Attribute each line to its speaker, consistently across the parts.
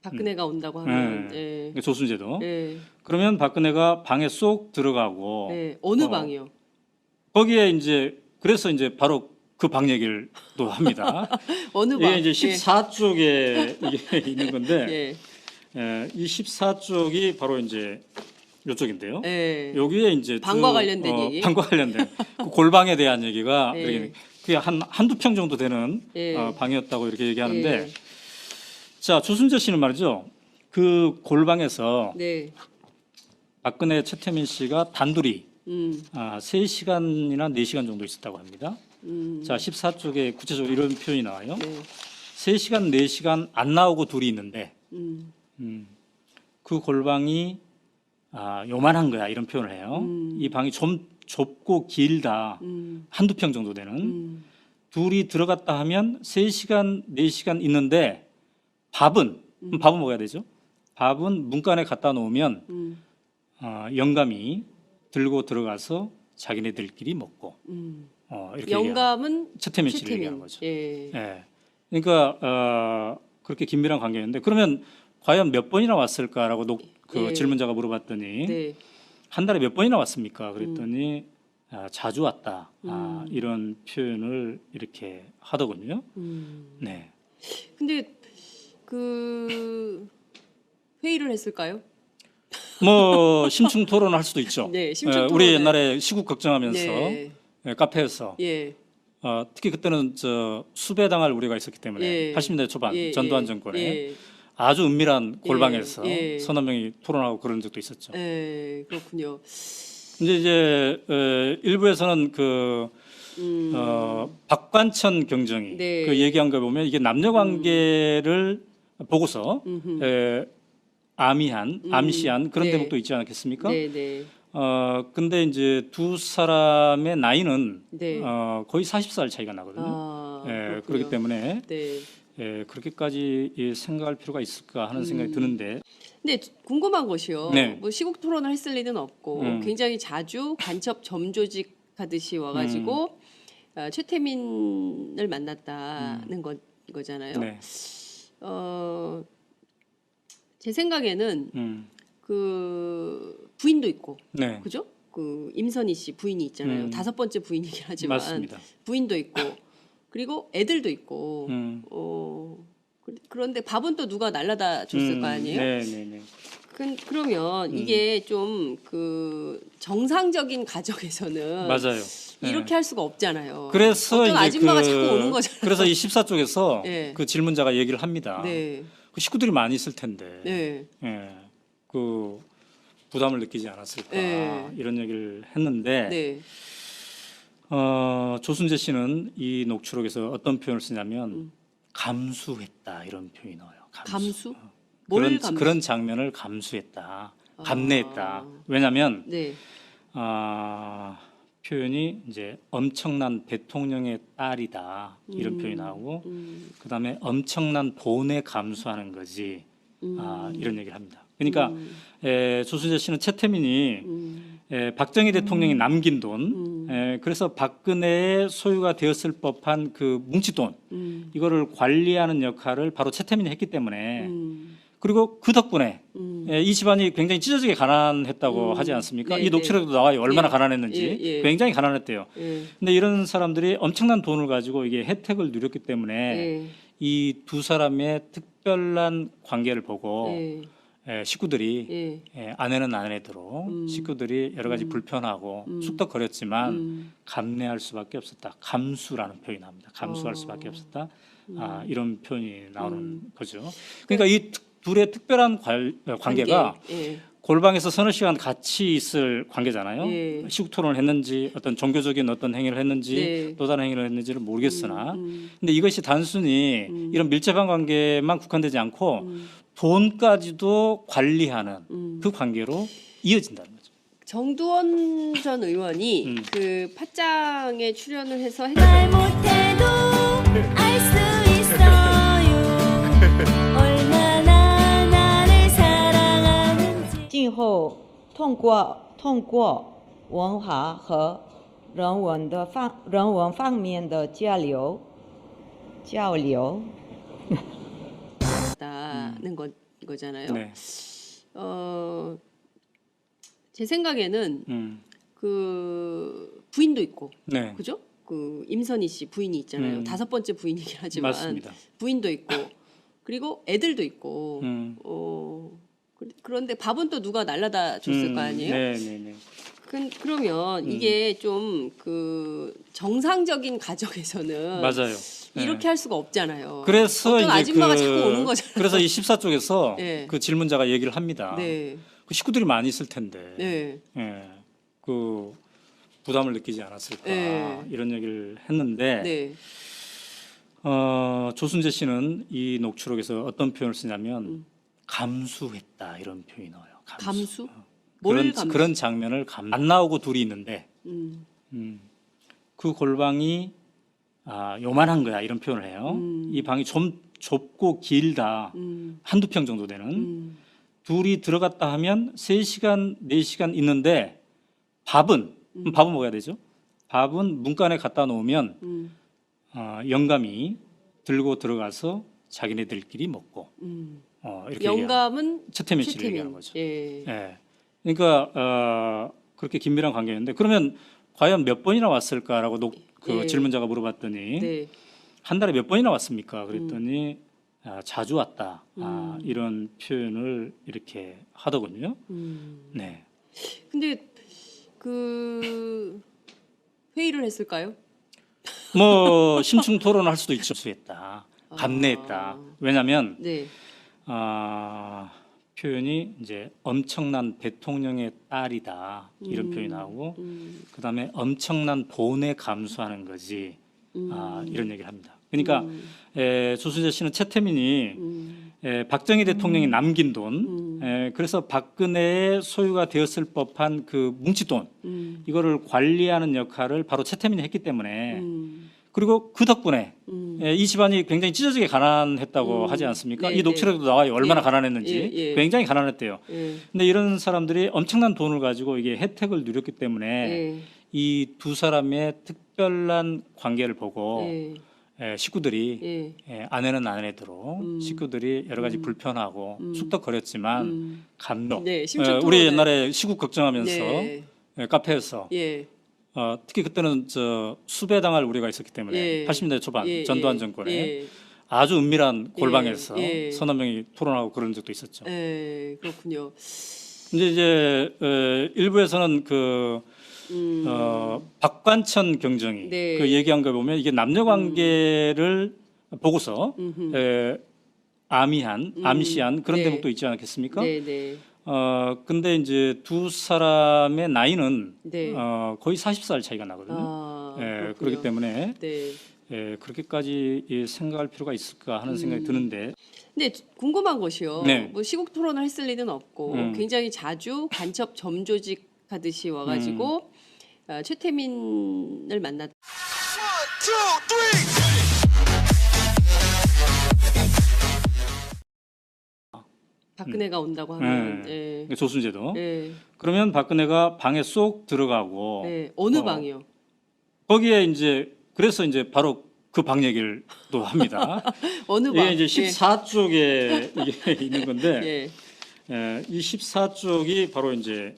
Speaker 1: 박근혜가 온다고 하면
Speaker 2: 조순재도. 그러면 박근혜가 방에 쏙 들어가고
Speaker 1: 어느 방이요?
Speaker 2: 거기에 이제 그래서 이제 바로 그 방 얘기를 또 합니다.
Speaker 1: 어느 방?
Speaker 2: 이게 이제 14쪽에 이게 있는 건데 이 14쪽이 바로 이제 이쪽인데요. 여기에 이제
Speaker 1: 방과 관련된 얘기.
Speaker 2: 방과 관련된 그 골방에 대한 얘기가 그게 한두 평 정도 되는 방이었다고 이렇게 얘기하는데 자, 조순재 씨는 말이죠. 그 골방에서 박근혜 최태민 씨가 단둘이 3시간이나 4시간 정도 있었다고 합니다. 자, 14쪽에 구체적으로 이런 표현이 나와요. 3시간, 4시간 안 나오고 둘이 있는데 그 골방이 요만한 거야 이런 표현을 해요. 이 방이 좀 좁고 길다. 한두 평 정도 되는. 둘이 들어갔다 하면 3시간, 4시간 있는데 밥은 먹어야 되죠. 밥은 문간에 갖다 놓으면 영감이 들고 들어가서 자기네들끼리 먹고 이렇게
Speaker 1: 영감은
Speaker 2: 최태민 씨를 얘기하는 거죠. 그러니까 그렇게 긴밀한 관계였는데 그러면 과연 몇 번이나 왔을까라고 질문자가 물어봤더니 한 달에 몇 번이나 왔습니까? 그랬더니 자주 왔다. 이런 표현을 이렇게 하더군요. 네.
Speaker 1: 근데 그 회의를 했을까요?
Speaker 2: 뭐 심층 토론을 할 수도 있죠.
Speaker 1: 심층
Speaker 2: 우리 옛날에 시국 걱정하면서 카페에서 특히 그때는 수배당할 우려가 있었기 때문에 80년대 초반 전두환 정권에 아주 은밀한 골방에서 서너 명이 토론하고 그런 적도 있었죠.
Speaker 1: 그렇군요.
Speaker 2: 이제 일부에서는 박관천 경정이 그 얘기한 거 보면 이게 남녀 관계를 보고서 암시한 그런 대목도 있지 않겠습니까? 근데 이제 두 사람의 나이는 거의 40살 차이가 나거든요. 그렇기 때문에 그렇게까지 생각할 필요가 있을까 하는 생각이 드는데.
Speaker 1: 근데 궁금한 것이요. 뭐 시국 토론을 했을 리는 없고 굉장히 자주 간첩 점조직 하듯이 와가지고 최태민을 만났다는 거잖아요. 제 생각에는 그 부인도 있고, 그죠? 그 임선희 씨 부인이 있잖아요. 5번째 부인이긴 하지만
Speaker 2: 맞습니다.
Speaker 1: 부인도 있고, 그리고 애들도 있고. 그런데 밥은 또 누가 날라다 줬을 거 아니에요? 그러면 이게 좀 그 정상적인 가정에서는
Speaker 2: 맞아요.
Speaker 1: 이렇게 할 수가 없잖아요.
Speaker 2: 그래서
Speaker 1: 어떤
Speaker 2: 이제
Speaker 1: 아줌마가 자꾸 오는 거잖아요.
Speaker 2: 그래서 이 14쪽에서 그 질문자가 얘기를 합니다. 그 식구들이 많이 있을 텐데 그 부담을 느끼지 않았을까 이런 얘기를 했는데 조순재 씨는 이 녹취록에서 어떤 표현을 쓰냐면 감수했다 이런 표현이 나와요.
Speaker 1: 감수?
Speaker 2: 그런 장면을 감수했다, 감내했다. 왜냐하면 표현이 이제 엄청난 대통령의 딸이다 이런 표현이 나오고 그다음에 엄청난 본에 감수하는 거지 이런 얘기를 합니다. 그러니까 조순재 씨는 최태민이 박정희 대통령이 남긴 돈 그래서 박근혜의 소유가 되었을 법한 그 뭉칫돈 이거를 관리하는 역할을 바로 최태민이 했기 때문에 그리고 그 덕분에 이 집안이 굉장히 찢어지게 가난했다고 하지 않습니까? 이 녹취록도 나와요. 얼마나 가난했는지. 굉장히 가난했대요. 근데 이런 사람들이 엄청난 돈을 가지고 이게 혜택을 누렸기 때문에 이 두 사람의 특별한 관계를 보고 식구들이 아내는 아내대로 식구들이 여러 가지 불편하고 쑥덕거렸지만 감내할 수밖에 없었다. 감수라는 표현이 나옵니다. 감수할 수밖에 없었다. 이런 표현이 나오는 거죠. 그러니까 이 둘의 특별한 관계가 골방에서 서너 시간 같이 있을 관계잖아요. 시국 토론을 했는지 어떤 종교적인 어떤 행위를 했는지 또 다른 행위를 했는지를 모르겠으나 근데 이것이 단순히 이런 밀접한 관계만 국한되지 않고 돈까지도 관리하는 그 관계로 이어진다는 거죠.
Speaker 1: 정두원 전 의원이 그 팟짱에 출연을 해서
Speaker 3: 말 못해도 알 수 있어요. 얼마나 나를 사랑하는지.
Speaker 4: 今后通过文化和人文方面的交流。
Speaker 1: 다는 거잖아요.
Speaker 2: 네.
Speaker 1: 제 생각에는 그 부인도 있고,
Speaker 2: 네.
Speaker 1: 그죠? 그 임선희 씨 부인이 있잖아요. 5번째 부인이긴 하지만
Speaker 2: 맞습니다.
Speaker 1: 부인도 있고, 그리고 애들도 있고. 그런데 밥은 또 누가 날라다 줬을 거 아니에요?
Speaker 2: 네.
Speaker 1: 그러면 이게 좀 그 정상적인 가정에서는
Speaker 2: 맞아요.
Speaker 1: 이렇게
Speaker 2: 네.
Speaker 1: 할 수가 없잖아요.
Speaker 2: 그래서
Speaker 1: 어떤
Speaker 2: 이제
Speaker 1: 아줌마가 자꾸 오는 거잖아요.
Speaker 2: 그래서 이 14쪽에서
Speaker 1: 네.
Speaker 2: 그 질문자가 얘기를 합니다.
Speaker 1: 네,
Speaker 2: 그 식구들이 많이 있을 텐데,
Speaker 1: 네,
Speaker 2: 예, 그 부담을 느끼지 않았을까
Speaker 1: 네.
Speaker 2: 이런 얘기를 했는데,
Speaker 1: 네.
Speaker 2: 조순재 씨는 이 녹취록에서 어떤 표현을 쓰냐면 감수했다 이런 표현이 나와요.
Speaker 1: 감수? 뭘 감수?
Speaker 2: 그런 장면을 안 나오고 둘이 있는데
Speaker 1: 음,
Speaker 2: 그 골방이 요만한 거야 이런 표현을 해요. 이 방이 좀 좁고 길다. 한두 평 정도 되는. 둘이 들어갔다 하면 3시간, 4시간 있는데 밥은 먹어야 되죠. 밥은 문간에 갖다 놓으면 영감이 들고 들어가서 자기네들끼리 먹고 이렇게
Speaker 1: 영감은
Speaker 2: 최태민 씨를 얘기하는 거죠.
Speaker 1: 예.
Speaker 2: 예. 그러니까 그렇게 긴밀한 관계였는데 그러면 과연 몇 번이나 왔을까라고 그
Speaker 1: 예.
Speaker 2: 질문자가 물어봤더니
Speaker 1: 네.
Speaker 2: 한 달에 몇 번이나 왔습니까? 그랬더니 자주 왔다. 이런 표현을 이렇게 하더군요. 네.
Speaker 1: 근데 그 회의를 했을까요?
Speaker 2: 뭐 심층 토론을 할 수도 있죠. 수했다. 감내했다. 왜냐하면
Speaker 1: 네.
Speaker 2: 표현이 이제 엄청난 대통령의 딸이다 이런 표현이 나오고 그다음에 엄청난 돈에 감수하는 거지 이런 얘기를 합니다. 그러니까 조순재 씨는 최태민이 박정희 대통령이 남긴 돈, 그래서 박근혜의 소유가 되었을 법한 그 뭉치돈 이거를 관리하는 역할을 바로 최태민이 했기 때문에 그리고 그 덕분에 이 집안이 굉장히 찢어지게 가난했다고 하지 않습니까?
Speaker 1: 네,
Speaker 2: 이 녹취록에도 나와요. 얼마나
Speaker 1: 예.
Speaker 2: 가난했는지.
Speaker 1: 예.
Speaker 2: 굉장히 가난했대요.
Speaker 1: 예.
Speaker 2: 근데 이런 사람들이 엄청난 돈을 가지고 이게 혜택을 누렸기 때문에
Speaker 1: 예.
Speaker 2: 이 두 사람의 특별한 관계를 보고
Speaker 1: 예.
Speaker 2: 식구들이
Speaker 1: 예.
Speaker 2: 아내는 아내대로 식구들이 여러 가지 불편하고 쑥덕거렸지만 감동.
Speaker 1: 네, 심층
Speaker 2: 우리
Speaker 1: 토론을.
Speaker 2: 옛날에 시국 걱정하면서
Speaker 1: 네.
Speaker 2: 카페에서
Speaker 1: 예.
Speaker 2: 특히 그때는 수배당할 우려가 있었기 때문에
Speaker 1: 예.
Speaker 2: 80년대 초반
Speaker 1: 예.
Speaker 2: 전두환 정권에
Speaker 1: 예.
Speaker 2: 아주 은밀한 골방에서
Speaker 1: 예.
Speaker 2: 서너 명이 토론하고 그런 적도 있었죠.
Speaker 1: 예. 그렇군요.
Speaker 2: 이제 일부에서는 박관천 경정이
Speaker 1: 네.
Speaker 2: 그 얘기한 거 보면 이게 남녀 관계를 보고서 암시한 그런
Speaker 1: 네.
Speaker 2: 대목도 있지 않겠습니까?
Speaker 1: 네, 네.
Speaker 2: 근데 이제 두 사람의 나이는
Speaker 1: 네.
Speaker 2: 거의 40살 차이가 나거든요.
Speaker 1: 그렇군요.
Speaker 2: 그렇기 때문에
Speaker 1: 네.
Speaker 2: 그렇게까지 생각할 필요가 있을까 하는 생각이 드는데.
Speaker 1: 근데 궁금한 것이요.
Speaker 2: 네.
Speaker 1: 뭐 시국 토론을 했을 리는 없고 굉장히 자주 간첩 점조직 하듯이 와가지고 최태민을 만났. 박근혜가 온다고 하면 예.
Speaker 2: 조순재도.
Speaker 1: 예.
Speaker 2: 그러면 박근혜가 방에 쏙 들어가고
Speaker 1: 네. 어느 방이요?
Speaker 2: 거기에 이제 그래서 이제 바로 그 방 얘기를 또 합니다.
Speaker 1: 어느 방?
Speaker 2: 이게 이제 14쪽에 이게 있는 건데
Speaker 1: 예.
Speaker 2: 이 14쪽이 바로 이제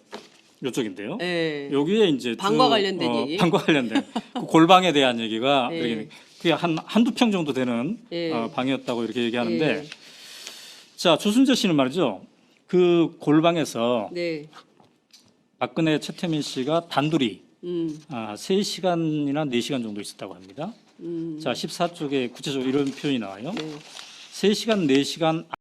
Speaker 2: 이쪽인데요.
Speaker 1: 예.
Speaker 2: 여기에 이제
Speaker 1: 방과 관련된 얘기?
Speaker 2: 방과 관련된 그 골방에 대한 얘기가
Speaker 1: 예.
Speaker 2: 이렇게 그게 한두 평 정도 되는
Speaker 1: 예.
Speaker 2: 방이었다고 이렇게 얘기하는데
Speaker 1: 예.
Speaker 2: 자, 조순재 씨는 말이죠. 그 골방에서
Speaker 1: 네.
Speaker 2: 박근혜 최태민 씨가 단둘이 3시간이나 4시간 정도 있었다고 합니다. 자, 14쪽에 구체적으로 이런 표현이 나와요.
Speaker 1: 네.
Speaker 2: 3시간, 4시간